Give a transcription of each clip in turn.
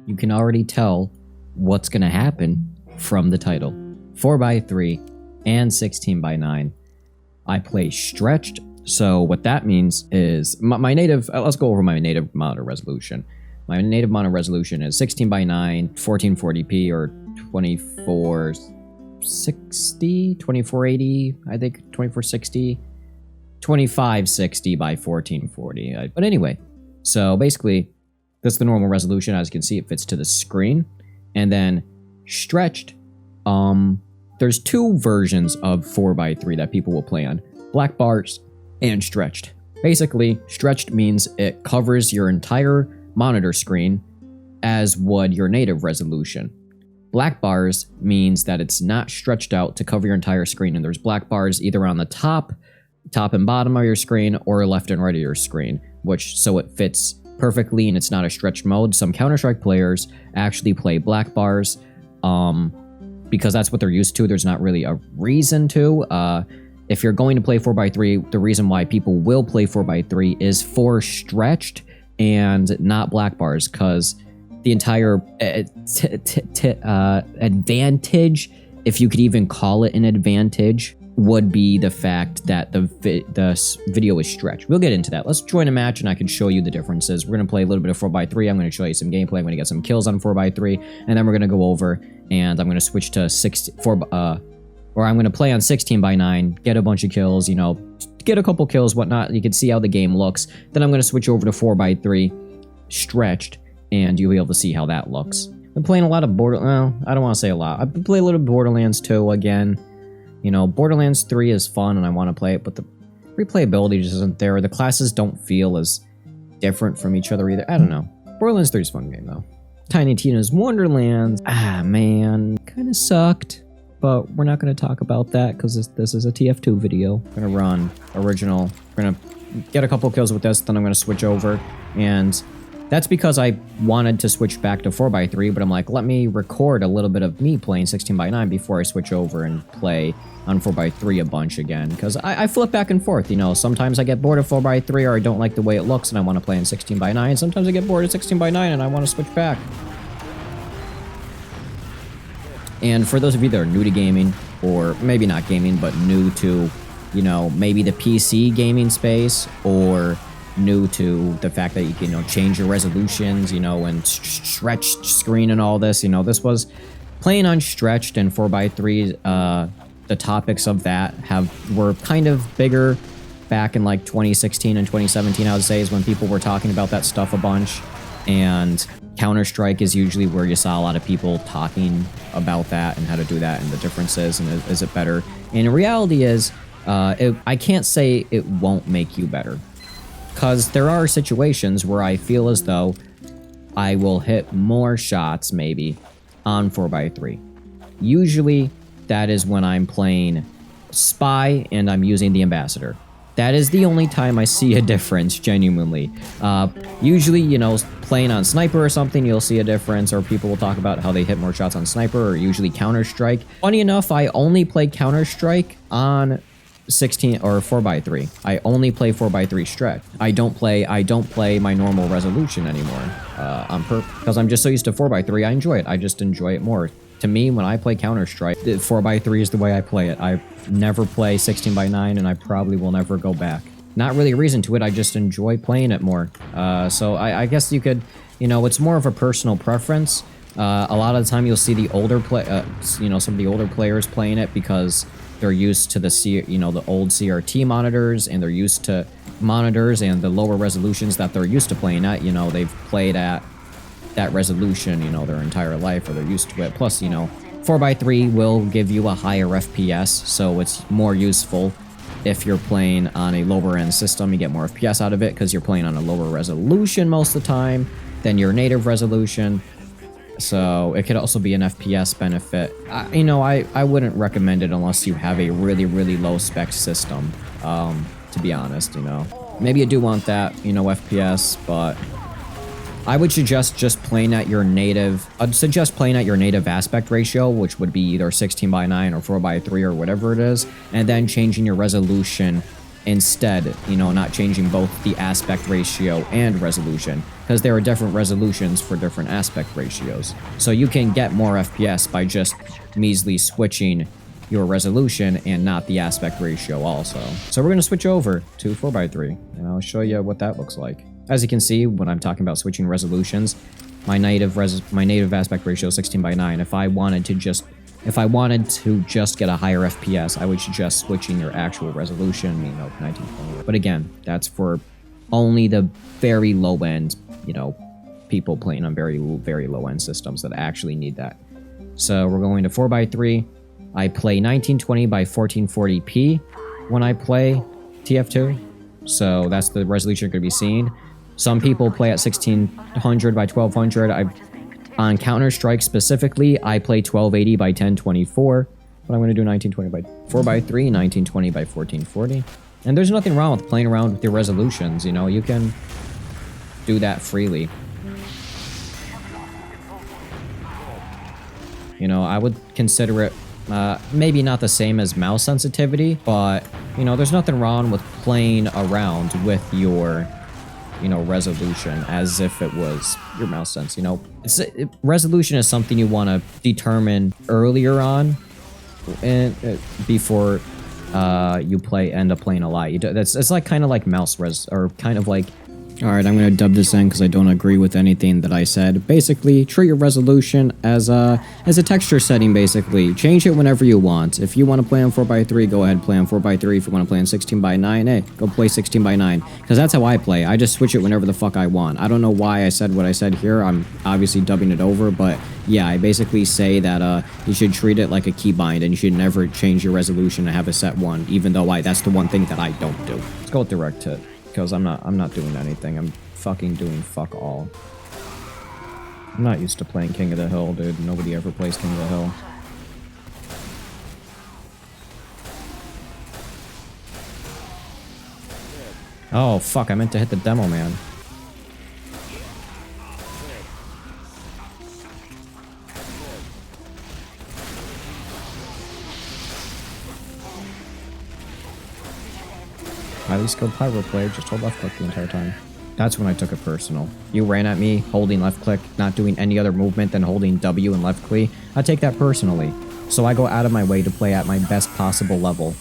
you can already tell what's going to happen from the title. 4x3 and 16x9. I play stretched, so what that means is my native, let's go over my native monitor resolution. My native monitor resolution is 16x9, 1440p or 2460, 2480, I think 2460, 2560 by 1440. But anyway, so basically, that's the normal resolution. As you can see, it fits to the screen. And then stretched, there's two versions of 4x3 that people will play on. Black bars and stretched. Basically, stretched means it covers your entire monitor screen as would your native resolution. Black bars means that it's not stretched out to cover your entire screen, and there's black bars either on the top and bottom of your screen or left and right of your screen, which so it fits perfectly and it's not a stretched mode. Some Counter-Strike players actually play black bars because that's what they're used to. There's not really a reason to. If you're going to play 4x3, the reason why people will play 4x3 is for stretched and not black bars, because the entire advantage, if you could even call it an advantage, would be the fact that the video is stretched. We'll get into that. Let's join a match and I can show you the differences. We're going to play a little bit of 4x3. I'm going to show you some gameplay. I'm going to get some kills on 4x3, and then we're going to go over and I'm going to switch to I'm going to play on 16x9, get a bunch of kills, you know, get a couple kills, whatnot. You can see how the game looks. Then I'm going to switch over to 4x3 stretched, and you'll be able to see how that looks. I've been playing a lot of Borderlands. I don't want to say a lot. I've been playing a little Borderlands 2 again. You know, Borderlands 3 is fun and I want to play it, but the replayability just isn't there. The classes don't feel as different from each other either. I don't know. Borderlands 3 is a fun game though. Tiny Tina's Wonderlands. Ah, man. Kind of sucked. But we're not going to talk about that because this is a TF2 video. I'm going to run original. We're going to get a couple kills with this, then I'm going to switch over. And that's because I wanted to switch back to 4x3, but I'm like, let me record a little bit of me playing 16x9 before I switch over and play on 4x3 a bunch again. Because I flip back and forth, you know. Sometimes I get bored of 4x3 or I don't like the way it looks and I want to play in 16x9. Sometimes I get bored of 16x9 and I want to switch back. And for those of you that are new to gaming, or maybe not gaming, but new to, you know, maybe the PC gaming space, or new to the fact that you can, you know, change your resolutions, you know, and stretch screen and all this, you know, this was playing on stretched and 4x3. The topics of that were kind of bigger back in like 2016 and 2017, I would say, is when people were talking about that stuff a bunch. And Counter-Strike is usually where you saw a lot of people talking about that and how to do that and the differences and is it better. And the reality is, I can't say it won't make you better, because there are situations where I feel as though I will hit more shots maybe on 4x3. Usually that is when I'm playing Spy and I'm using the Ambassador. That is the only time I see a difference, genuinely. Usually, you know, playing on Sniper or something, you'll see a difference, or people will talk about how they hit more shots on Sniper, or usually Counter-Strike. Funny enough, I only play Counter-Strike on 16 or 4x3. I only play 4x3 stretch. I don't play my normal resolution anymore. Because I'm just so used to 4x3, I enjoy it. I just enjoy it more. To me, when I play Counter-Strike, 4x3 is the way I play it. I never play 16x9, and I probably will never go back. Not really a reason to it, I just enjoy playing it more. So I guess you could, you know, it's more of a personal preference. A lot of the time you'll see the older you know, some of the older players playing it because they're used to the the old CRT monitors, and they're used to monitors and the lower resolutions that they're used to playing at. You know, they've played at that resolution, you know, their entire life, or they're used to it. Plus, you know, 4x3 will give you a higher FPS, so it's more useful if you're playing on a lower end system. You get more FPS out of it because you're playing on a lower resolution most of the time than your native resolution. So it could also be an FPS benefit. You know, I wouldn't recommend it unless you have a really, really low spec system, to be honest, you know. Maybe you do want that, you know, FPS, but I would suggest just playing at your native, aspect ratio, which would be either 16x9 or 4x3 or whatever it is, and then changing your resolution instead, you know, not changing both the aspect ratio and resolution, because there are different resolutions for different aspect ratios. So you can get more FPS by just measly switching your resolution and not the aspect ratio also. So we're going to switch over to 4x3 and I'll show you what that looks like. As you can see, when I'm talking about switching resolutions, my native aspect ratio is 16:9. If I wanted to just get a higher FPS, I would suggest switching your actual resolution, you know, 1920. But again, that's for only the very low end, you know, people playing on very low end systems that actually need that. So we're going to 4x3. I play 1920 by 1440p when I play TF2. So that's the resolution you're going to be seeing. Some people play at 1600 by 1200. On Counter-Strike specifically, I play 1280 by 1024. But I'm going to do 1920 by 4x3, 1920 by 1440. And there's nothing wrong with playing around with your resolutions. You know, you can do that freely. You know, I would consider it maybe not the same as mouse sensitivity, but, you know, there's nothing wrong with playing around with your, you know, resolution as if it was your mouse sense. You know, resolution is something you want to determine earlier on and before you end up playing a lot. It's like kind of like mouse res, or kind of like. All right, I'm going to dub this in because I don't agree with anything that I said. Basically, treat your resolution as a texture setting, basically. Change it whenever you want. If you want to play on 4x3, go ahead and play on 4x3. If you want to play on 16:9, hey, go play 16:9. Because that's how I play. I just switch it whenever the fuck I want. I don't know why I said what I said here. I'm obviously dubbing it over, but yeah, I basically say that you should treat it like a keybind, and you should never change your resolution to have a set one, even though that's the one thing that I don't do. Let's go with direct hit. Because I'm not doing anything. I'm fucking doing fuck all. I'm not used to playing King of the Hill, dude. Nobody ever plays King of the Hill. Oh, fuck. I meant to hit the demo, man. Highly skilled pyro player, just hold left click the entire time. That's when I took it personal. You ran at me, holding left click, not doing any other movement than holding W and left click. I take that personally. So I go out of my way to play at my best possible level.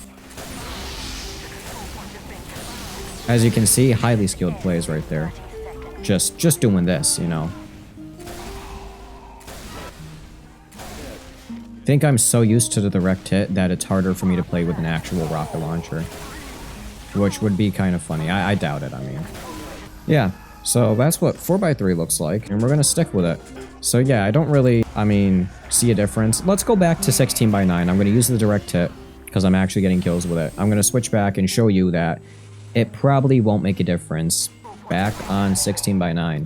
As you can see, highly skilled plays right there. Just doing this, you know. I think I'm so used to the direct hit that it's harder for me to play with an actual rocket launcher. Which would be kind of funny. I doubt it, I mean. Yeah, so that's what 4x3 looks like, and we're going to stick with it. So yeah, I don't really, see a difference. Let's go back to 16:9. I'm going to use the direct hit, because I'm actually getting kills with it. I'm going to switch back and show you that it probably won't make a difference back on 16:9.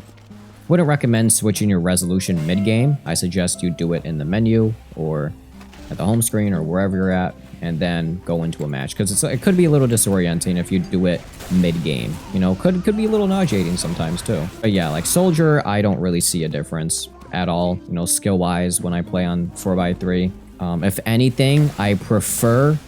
Wouldn't recommend switching your resolution mid-game. I suggest you do it in the menu, or at the home screen, or wherever you're at, and then go into a match, because it could be a little disorienting if you do it mid-game. You know, could be a little nauseating sometimes too. But yeah, like Soldier, I don't really see a difference at all, you know, skill-wise when I play on 4x3. If anything, I prefer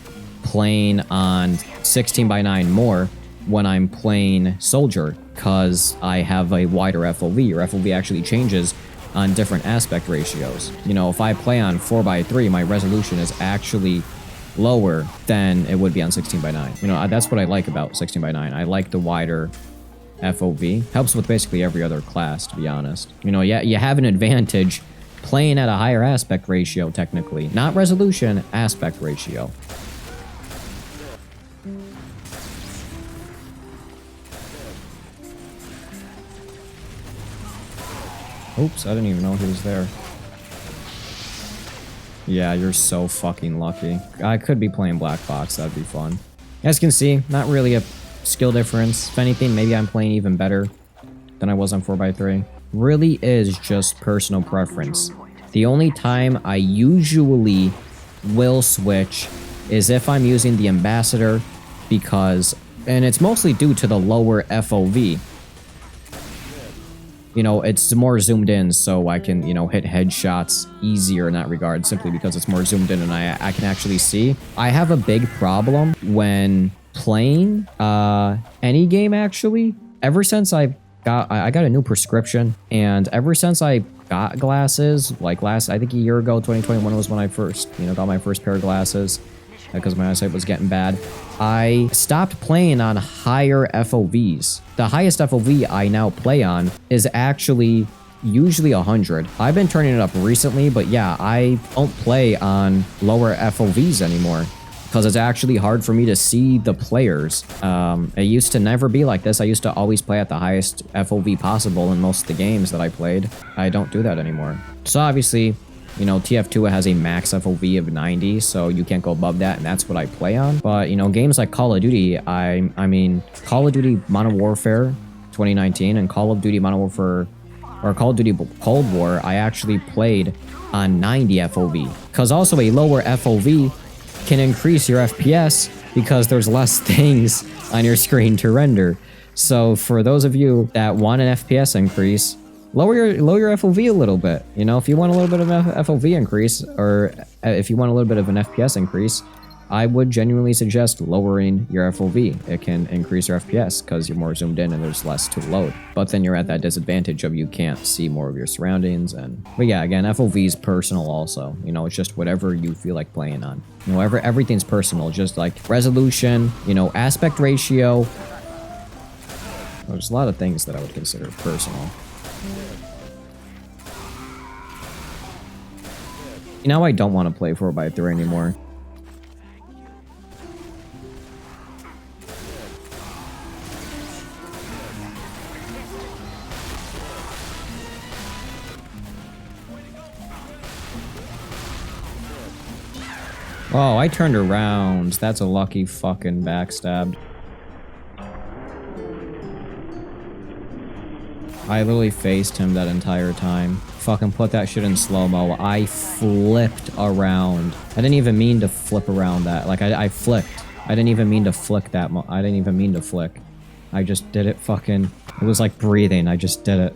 playing on 16:9 more when I'm playing Soldier, because I have a wider FOV. Your FOV actually changes on different aspect ratios. You know, if I play on 4x3, my resolution is actually lower than it would be on 16:9. You know, that's what I like about 16:9. I like the wider FOV. Helps with basically every other class, to be honest. You know, yeah, you have an advantage playing at a higher aspect ratio, technically. Not resolution, aspect ratio. Oops, I didn't even know he was there. Yeah, you're so fucking lucky. I could be playing Black Box, that'd be fun. As you can see, not really a skill difference. If anything, maybe I'm playing even better than I was on 4x3. Really is just personal preference. The only time I usually will switch is if I'm using the Ambassador, because, and it's mostly due to the lower FOV. You know, it's more zoomed in, so I can, you know, hit headshots easier in that regard, simply because it's more zoomed in and I can actually see. I have a big problem when playing any game actually. Ever since I got a new prescription, and ever since I got glasses, like I think a year ago, 2021 was when I first, got my first pair of glasses because my eyesight was getting bad. I stopped playing on higher FOVs. The highest FOV I now play on is actually usually 100. I've been turning it up recently, but yeah, I don't play on lower FOVs anymore because it's actually hard for me to see the players. It used to never be like this. I used to always play at the highest FOV possible in most of the games that I played. I don't do that anymore. So obviously, TF2 has a max FOV of 90, so you can't go above that, and that's what I play on. But, games like Call of Duty, I mean, Call of Duty Modern Warfare 2019 and Call of Duty Modern Warfare, or Call of Duty Cold War, I actually played on 90 FOV. Because also a lower FOV can increase your FPS because there's less things on your screen to render. So for those of you that want an FPS increase, lower your FOV a little bit. If you want a little bit of an FOV increase, or if you want a little bit of an FPS increase, I would genuinely suggest lowering your FOV. It can increase your FPS because you're more zoomed in and there's less to load. But then you're at that disadvantage of you can't see more of your surroundings. But yeah, again, FOV is personal also. It's just whatever you feel like playing on. Everything's personal, just like resolution, aspect ratio. There's a lot of things that I would consider personal. Now I don't want to play 4x3 anymore. Oh, I turned around. That's a lucky fucking backstab. I literally faced him that entire time. Fucking put that shit in slow-mo. I flipped around. I didn't even mean to flip around that. Like, I flicked. I didn't even mean to flick that. I didn't even mean to flick. I just did it fucking... It was like breathing. I just did it.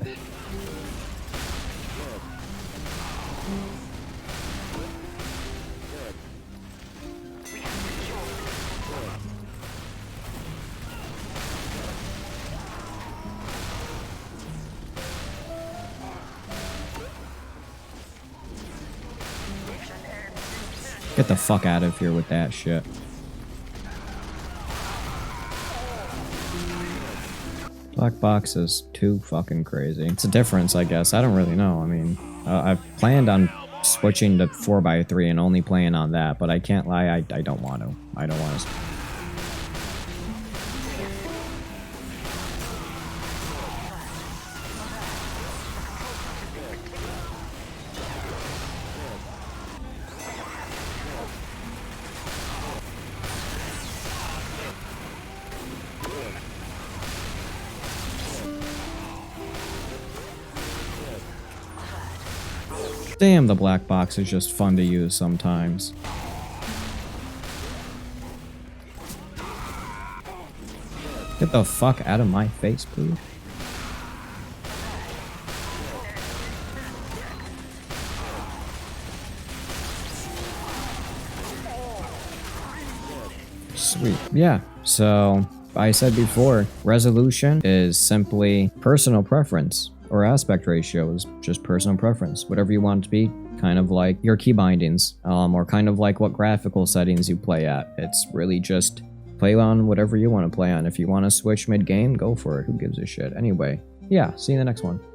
Get the fuck out of here with that shit. Black box is too fucking crazy. It's a difference, I guess. I don't really know. I mean, I've planned on switching to 4x3 and only playing on that, but I can't lie, I don't want to. I don't want to. Damn, the black box is just fun to use sometimes. Get the fuck out of my face, please. Sweet. Yeah, so I said before, resolution is simply personal preference. Or aspect ratio is just personal preference. Whatever you want it to be, kind of like your key bindings, or kind of like what graphical settings you play at. It's really just play on whatever you want to play on. If you want to switch mid-game, go for it. Who gives a shit? Anyway, yeah, see you in the next one.